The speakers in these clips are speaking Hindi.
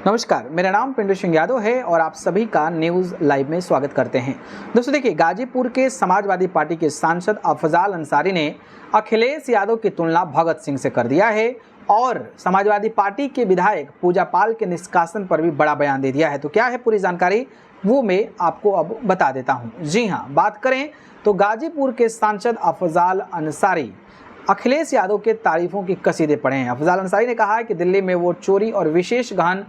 नमस्कार, मेरा नाम पिंटू सिंह यादव है और आप सभी का न्यूज़ लाइव में स्वागत करते हैं। दोस्तों देखिए, गाजीपुर के समाजवादी पार्टी के सांसद अफजाल अंसारी ने अखिलेश यादव की तुलना भगत सिंह से कर दिया है और समाजवादी पार्टी के विधायक पूजा पाल के निष्कासन पर भी बड़ा बयान दे दिया है। तो क्या है पूरी जानकारी, वो मैं आपको अब बता देता हूँ। जी हाँ, बात करें तो गाजीपुर के सांसद अफजाल अंसारी अखिलेश यादव के तारीफों की कसीदे पढ़े हैं। अफजाल अंसारी ने कहा है कि दिल्ली में वोट चोरी और विशेष गहन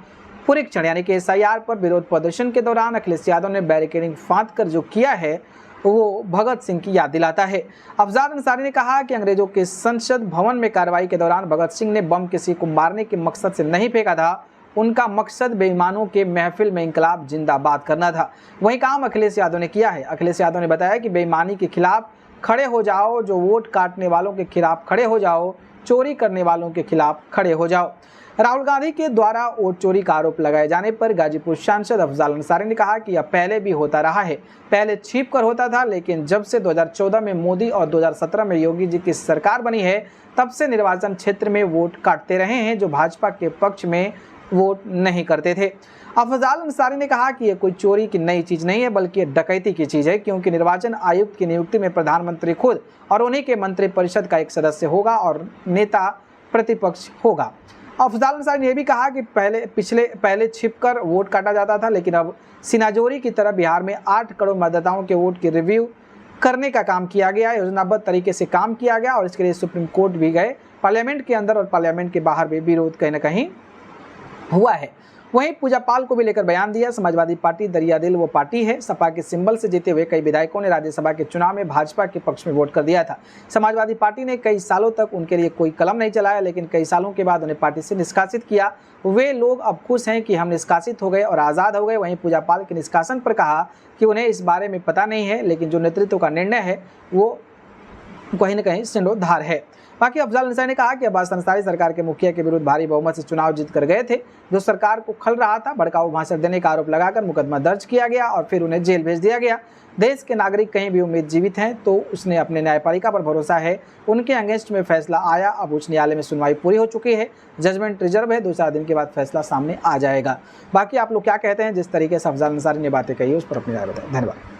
पुरीक्षण यानी कि एसआईआर पर विरोध प्रदर्शन के दौरान अखिलेश यादव ने बैरिकेडिंग फांद कर जो किया है वो भगत सिंह की याद दिलाता है। अफजाल अंसारी ने कहा कि अंग्रेजों के संसद भवन में कार्रवाई के दौरान भगत सिंह ने बम किसी को मारने के मकसद से नहीं फेंका था, उनका मकसद बेईमानों के महफिल में इंकलाब जिंदाबाद करना था। वही काम अखिलेश यादव ने किया है। अखिलेश यादव ने बताया कि बेईमानी के खिलाफ खड़े हो जाओ, जो वोट काटने वालों के खिलाफ खड़े हो जाओ, चोरी करने वालों के खिलाफ खड़े हो जाओ। राहुल गांधी के द्वारा वोट चोरी का आरोप लगाए जाने पर गाजीपुर सांसद अफजाल अंसारी ने कहा कि यह पहले भी होता रहा है, पहले छिप कर होता था, लेकिन जब से 2014 में मोदी और 2017 में योगी जी की सरकार बनी है तब से निर्वाचन क्षेत्र में वोट काटते रहे हैं जो भाजपा के पक्ष में वोट नहीं करते थे। अफजाल अंसारी ने कहा कि यह कोई चोरी की नई चीज नहीं है बल्कि ये डकैती की चीज है, क्योंकि निर्वाचन आयुक्त की नियुक्ति में प्रधानमंत्री खुद और उन्हीं के मंत्रिपरिषद का एक सदस्य होगा और नेता प्रतिपक्ष होगा। अफजाल अंसारी ने यह भी कहा कि पहले छिपकर वोट काटा जाता था, लेकिन अब सिनाजोरी की तरह बिहार में 8 करोड़ मतदाताओं के वोट की रिव्यू करने का काम किया गया, योजनाबद्ध तरीके से काम किया गया और इसके लिए सुप्रीम कोर्ट भी गए। पार्लियामेंट के अंदर और पार्लियामेंट के बाहर भी विरोध कहीं ना कहीं हुआ है। वहीं पूजा पाल को भी लेकर बयान दिया। समाजवादी पार्टी दरियादिल वो पार्टी है। सपा के सिंबल से जीते हुए कई विधायकों ने राज्यसभा के चुनाव में भाजपा के पक्ष में वोट कर दिया था। समाजवादी पार्टी ने कई सालों तक उनके लिए कोई कलम नहीं चलाया, लेकिन कई सालों के बाद उन्हें पार्टी से निष्कासित किया। वे लोग अब खुश हैं कि हम निष्कासित हो गए और आज़ाद हो गए। वहीं पूजा पाल के निष्कासन पर कहा कि उन्हें इस बारे में पता नहीं है, लेकिन जो नेतृत्व का निर्णय है वो कहीं न कहीं सिंडोधार है। बाकी अफजाल अंसारी ने कहा कि अब्बास अंसारी सरकार के मुखिया के विरुद्ध भारी बहुमत से चुनाव जीत कर गए थे, जो सरकार को खल रहा था। भड़काऊ भाषण देने का आरोप लगाकर मुकदमा दर्ज किया गया और फिर उन्हें जेल भेज दिया गया। देश के नागरिक कहीं भी उम्मीद जीवित हैं तो उसने अपने न्यायपालिका पर भरोसा है। उनके अगेंस्ट में फैसला आया, अब उच्च न्यायालय में सुनवाई पूरी हो चुकी है, जजमेंट रिजर्व है, 2-4 दिन के बाद फैसला सामने आ जाएगा। बाकी आप लोग क्या कहते हैं? जिस तरीके से अफजाल अंसारी ने बातें कही उस पर अपनी राय बताएं। धन्यवाद।